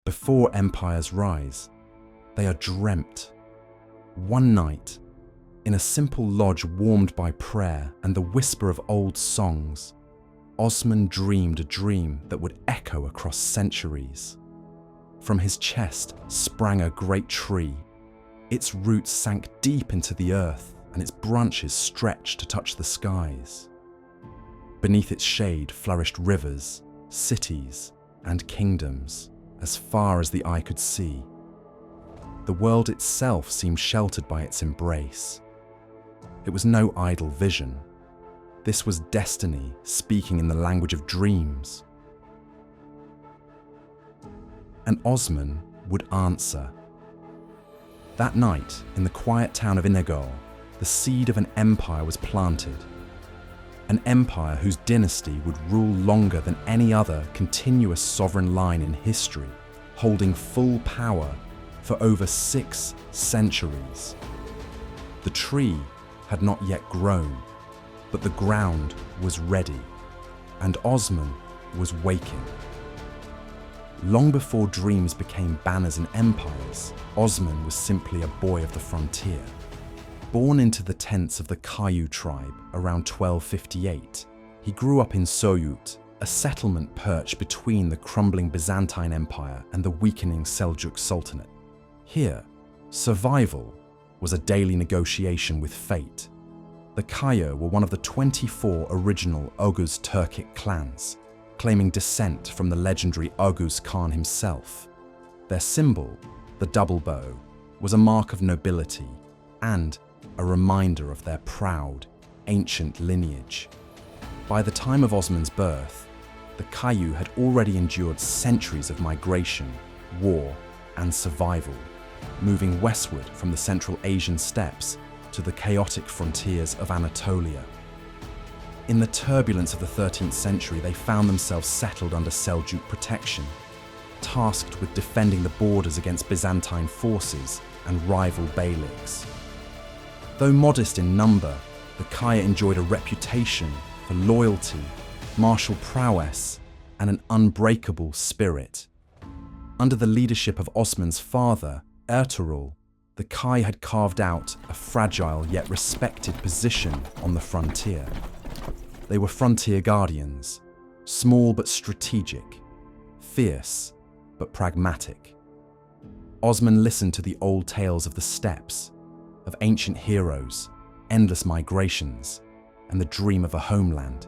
Before empires rise, they are dreamt. One night, in a simple lodge warmed by prayer and the whisper of old songs, Osman dreamed a dream that would echo across centuries. From his chest sprang a great tree. Its roots sank deep into the earth and its branches stretched to touch the skies. Beneath its shade flourished rivers, cities, and kingdoms, as far as the eye could see. The world itself seemed sheltered by its embrace. It was no idle vision. This was destiny speaking in the language of dreams. And Osman would answer. That night, in the quiet town of Inegöl, the seed of an empire was planted. An empire whose dynasty would rule longer than any other continuous sovereign line in history, holding full power for over 6 centuries. The tree had not yet grown, but the ground was ready, and Osman was waking. Long before dreams became banners and empires, Osman was simply a boy of the frontier. Born into the tents of the Kayu tribe around 1258, he grew up in Söğüt, a settlement perched between the crumbling Byzantine Empire and the weakening Seljuk Sultanate. Here, survival was a daily negotiation with fate. The Kayu were one of the 24 original Oghuz Turkic clans, claiming descent from the legendary Oghuz Khan himself. Their symbol, the double bow, was a mark of nobility and a reminder of their proud, ancient lineage. By the time of Osman's birth, the Kayu had already endured centuries of migration, war, and survival, moving westward from the Central Asian steppes to the chaotic frontiers of Anatolia. In the turbulence of the 13th century, they found themselves settled under Seljuk protection, tasked with defending the borders against Byzantine forces and rival beyliks. Though modest in number, the Kayu enjoyed a reputation for loyalty, martial prowess, and an unbreakable spirit. Under the leadership of Osman's father, Ertuğrul, the Kayu had carved out a fragile yet respected position on the frontier. They were frontier guardians, small but strategic, fierce but pragmatic. Osman listened to the old tales of the steppes, of ancient heroes, endless migrations, and the dream of a homeland.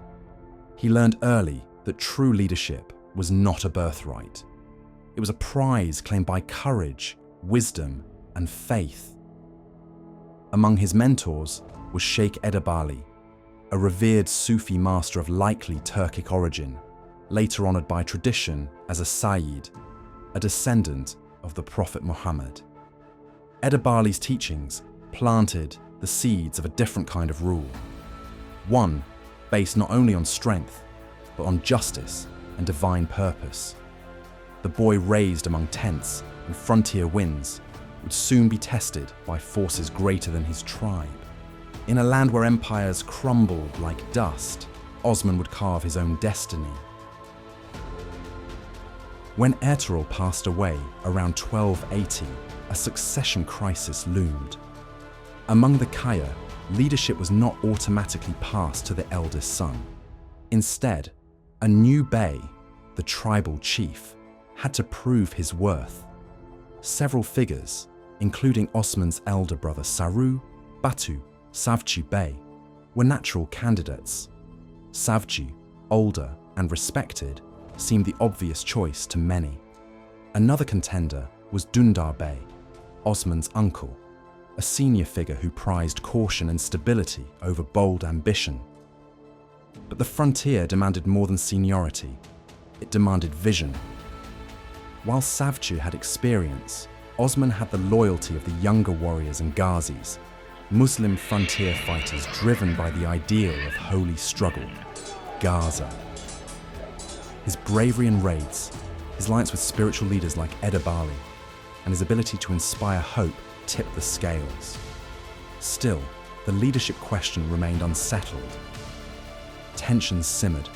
He learned early that true leadership was not a birthright. It was a prize claimed by courage, wisdom, and faith. Among his mentors was Sheikh Edebali, a revered Sufi master of likely Turkic origin, later honored by tradition as a Sayyid, a descendant of the Prophet Muhammad. Edebali's teachings planted the seeds of a different kind of rule, one based not only on strength, but on justice and divine purpose. The boy raised among tents and frontier winds would soon be tested by forces greater than his tribe. In a land where empires crumbled like dust, Osman would carve his own destiny. When Ertuğrul passed away around 1280, a succession crisis loomed. Among the Kayu, leadership was not automatically passed to the eldest son. Instead, a new bey, the tribal chief, had to prove his worth. Several figures, including Osman's elder brother Saru, Batu, Savcı Bey, were natural candidates. Savcı, older and respected, seemed the obvious choice to many. Another contender was Dündar Bey, Osman's uncle, a senior figure who prized caution and stability over bold ambition. But the frontier demanded more than seniority. It demanded vision. While Savcı had experience, Osman had the loyalty of the younger warriors and Ghazis, Muslim frontier fighters driven by the ideal of holy struggle, Gaza. His bravery in raids, his alliance with spiritual leaders like Edebali, and his ability to inspire hope tipped the scales. Still, the leadership question remained unsettled. Tensions simmered,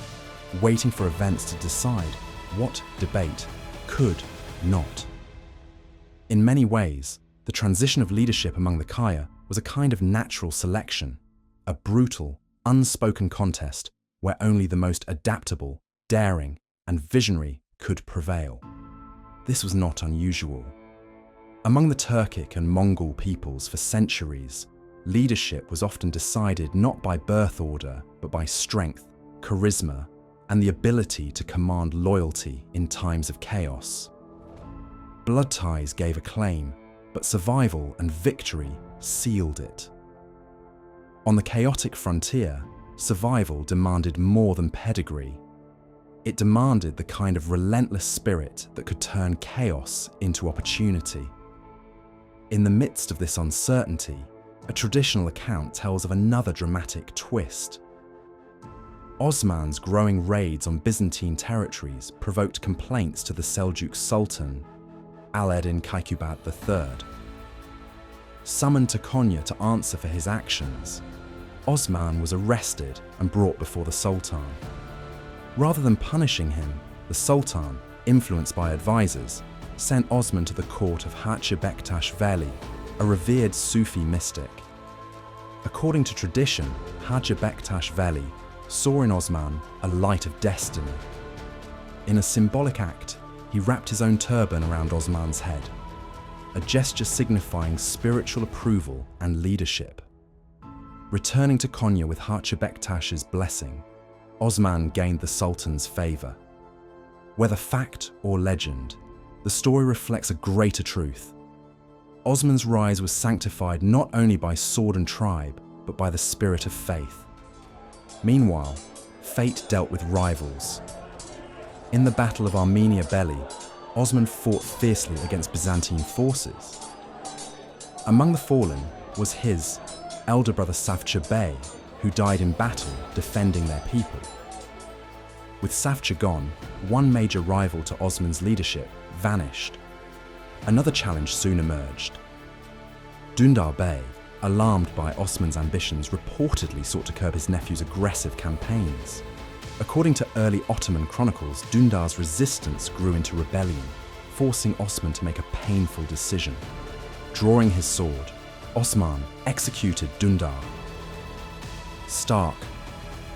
waiting for events to decide what debate could not. In many ways, the transition of leadership among the Kaya was a kind of natural selection, a brutal, unspoken contest where only the most adaptable, daring, and visionary could prevail. This was not unusual. Among the Turkic and Mongol peoples for centuries, leadership was often decided not by birth order, but by strength, charisma, and the ability to command loyalty in times of chaos. Blood ties gave a claim, but survival and victory sealed it. On the chaotic frontier, survival demanded more than pedigree. It demanded the kind of relentless spirit that could turn chaos into opportunity. In the midst of this uncertainty, a traditional account tells of another dramatic twist. Osman's growing raids on Byzantine territories provoked complaints to the Seljuk Sultan, Alaeddin Kaykubat III. Summoned to Konya to answer for his actions, Osman was arrested and brought before the Sultan. Rather than punishing him, the Sultan, influenced by advisors, sent Osman to the court of Hacı Bektaş Veli, a revered Sufi mystic. According to tradition, Hacı Bektaş Veli saw in Osman a light of destiny. In a symbolic act, he wrapped his own turban around Osman's head, a gesture signifying spiritual approval and leadership. Returning to Konya with Hacı Bektaş's blessing, Osman gained the Sultan's favour. Whether fact or legend, the story reflects a greater truth. Osman's rise was sanctified not only by sword and tribe, but by the spirit of faith. Meanwhile, fate dealt with rivals. In the Battle of Armenia Belli, Osman fought fiercely against Byzantine forces. Among the fallen was his elder brother Savcı Bey, who died in battle defending their people. With Savcı gone, one major rival to Osman's leadership vanished. Another challenge soon emerged. Dündar Bey, alarmed by Osman's ambitions, reportedly sought to curb his nephew's aggressive campaigns. According to early Ottoman chronicles, Dündar's resistance grew into rebellion, forcing Osman to make a painful decision. Drawing his sword, Osman executed Dündar. Stark,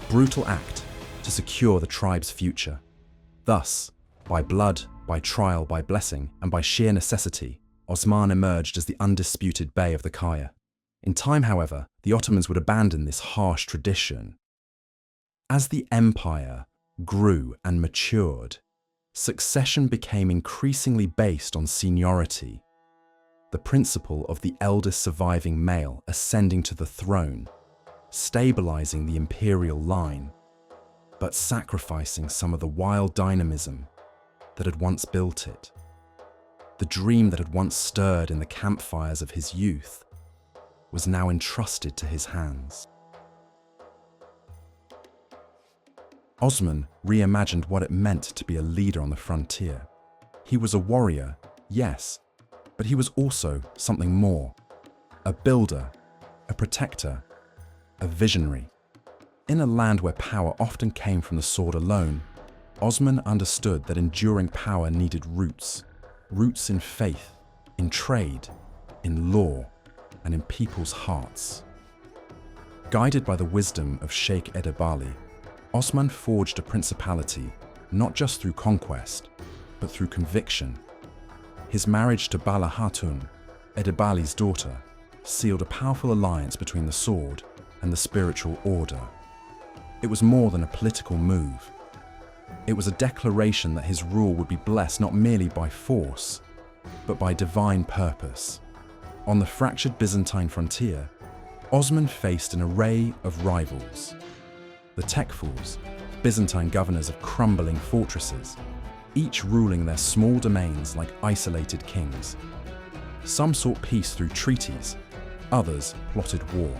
brutal act to secure the tribe's future. Thus, by blood, by trial, by blessing, and by sheer necessity, Osman emerged as the undisputed bey of the Kaya. In time, however, the Ottomans would abandon this harsh tradition. As the empire grew and matured, succession became increasingly based on seniority. The principle of the eldest surviving male ascending to the throne, stabilizing the imperial line, but sacrificing some of the wild dynamism that had once built it. The dream that had once stirred in the campfires of his youth was now entrusted to his hands. Osman reimagined what it meant to be a leader on the frontier. He was a warrior, yes, but he was also something more. A builder, a protector, a visionary. In a land where power often came from the sword alone, Osman understood that enduring power needed roots. Roots in faith, in trade, in law, and in people's hearts. Guided by the wisdom of Sheikh Edebali, Osman forged a principality not just through conquest, but through conviction. His marriage to Bala Hatun, Edebali's daughter, sealed a powerful alliance between the sword and the spiritual order. It was more than a political move. It was a declaration that his rule would be blessed not merely by force, but by divine purpose. On the fractured Byzantine frontier, Osman faced an array of rivals. The Tekfuls, Byzantine governors of crumbling fortresses, each ruling their small domains like isolated kings. Some sought peace through treaties, others plotted war.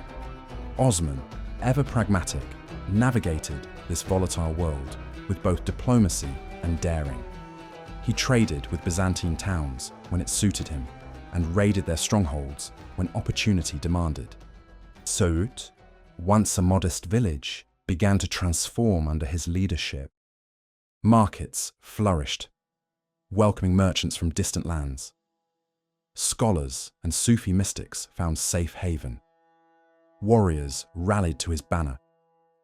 Osman, ever pragmatic, navigated this volatile world with both diplomacy and daring. He traded with Byzantine towns when it suited him and raided their strongholds when opportunity demanded. Söğüt, once a modest village, began to transform under his leadership. Markets flourished. welcoming merchants from distant lands. Scholars and Sufi mystics found safe haven. Warriors rallied to his banner,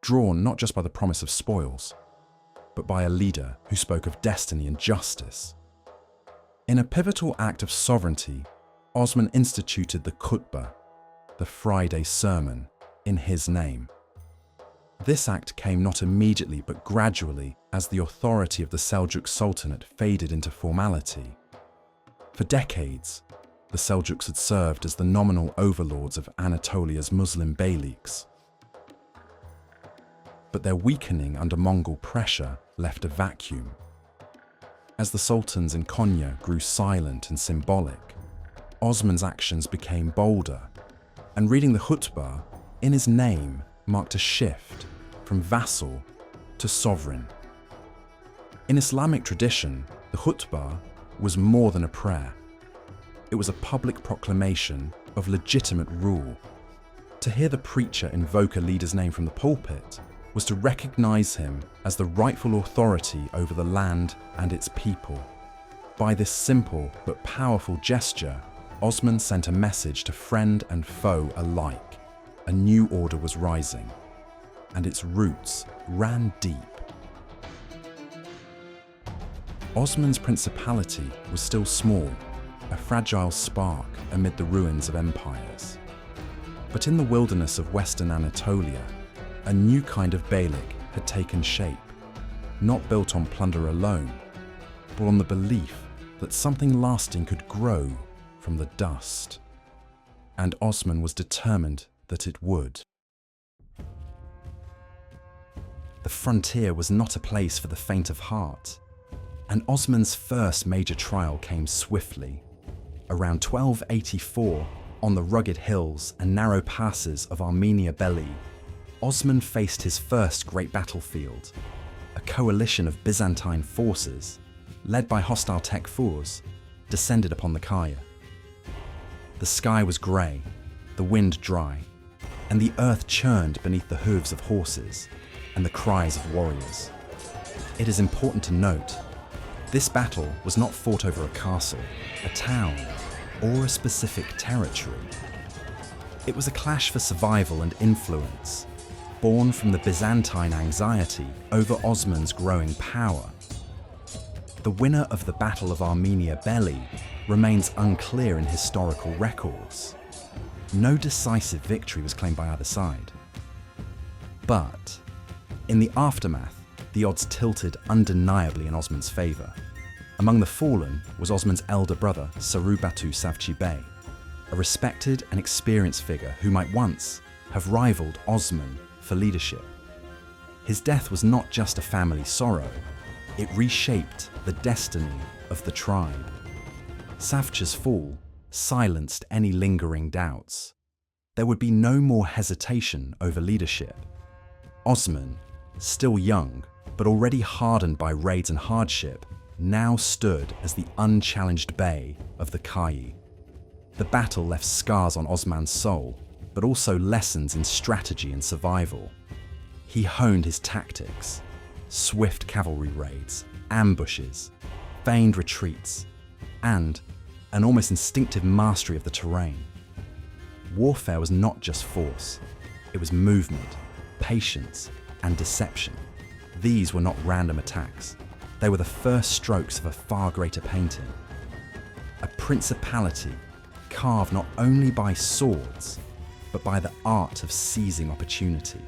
drawn not just by the promise of spoils, but by a leader who spoke of destiny and justice. In a pivotal act of sovereignty, Osman instituted the khutbah, the Friday sermon, in his name. This act came not immediately but gradually as the authority of the Seljuk Sultanate faded into formality. For decades, the Seljuks had served as the nominal overlords of Anatolia's Muslim beyliks. But their weakening under Mongol pressure left a vacuum. As the sultans in Konya grew silent and symbolic, Osman's actions became bolder, and reading the khutbah in his name marked a shift from vassal to sovereign. In Islamic tradition, the khutbah was more than a prayer. It was a public proclamation of legitimate rule. To hear the preacher invoke a leader's name from the pulpit was to recognize him as the rightful authority over the land and its people. By this simple but powerful gesture, Osman sent a message to friend and foe alike. A new order was rising, and its roots ran deep. Osman's principality was still small, a fragile spark amid the ruins of empires. But in the wilderness of Western Anatolia, a new kind of beylik had taken shape, not built on plunder alone, but on the belief that something lasting could grow from the dust. And Osman was determined that it would. The frontier was not a place for the faint of heart, and Osman's first major trial came swiftly. Around 1284, on the rugged hills and narrow passes of Armenia Belli, Osman faced his first great battlefield. A coalition of Byzantine forces, led by hostile Tekfurs, descended upon the Kaya. The sky was grey, the wind dry, and the earth churned beneath the hooves of horses and the cries of warriors. It is important to note, this battle was not fought over a castle, a town, or a specific territory. It was a clash for survival and influence, born from the Byzantine anxiety over Osman's growing power. The winner of the Battle of Armenia Belli remains unclear in historical records. No decisive victory was claimed by either side. But in the aftermath, the odds tilted undeniably in Osman's favour. Among the fallen was Osman's elder brother, Sarubatu Savci Bey, a respected and experienced figure who might once have rivaled Osman for leadership. His death was not just a family sorrow, it reshaped the destiny of the tribe. Savci's fall silenced any lingering doubts. There would be no more hesitation over leadership. Osman, still young, but already hardened by raids and hardship, now stood as the unchallenged bey of the Kayi. The battle left scars on Osman's soul, but also lessons in strategy and survival. He honed his tactics, swift cavalry raids, ambushes, feigned retreats, and an almost instinctive mastery of the terrain. Warfare was not just force, it was movement, patience, and deception. These were not random attacks. They were the first strokes of a far greater painting. A principality carved not only by swords, but by the art of seizing opportunity.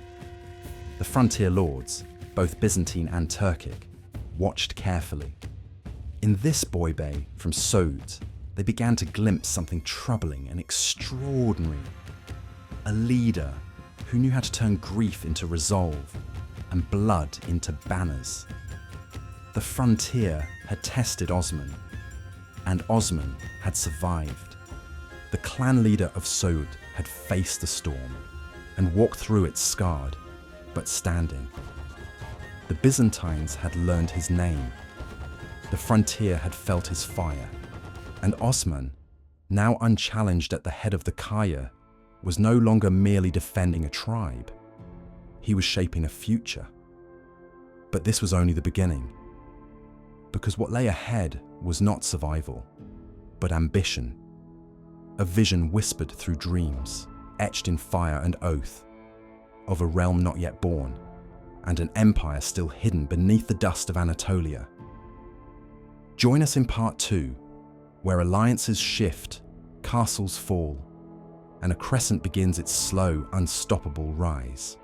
The frontier lords, both Byzantine and Turkic, watched carefully. In this boy bey from Söğüt, they began to glimpse something troubling and extraordinary. A leader who knew how to turn grief into resolve and blood into banners. The frontier had tested Osman, and Osman had survived. The clan leader of Söğüt had faced the storm and walked through it scarred, but standing. The Byzantines had learned his name. The frontier had felt his fire. And Osman, now unchallenged at the head of the Kaya, was no longer merely defending a tribe. He was shaping a future. But this was only the beginning, because what lay ahead was not survival, but ambition. A vision whispered through dreams, etched in fire and oath, of a realm not yet born, and an empire still hidden beneath the dust of Anatolia. Join us in part 2, where alliances shift, castles fall, and a crescent begins its slow, unstoppable rise.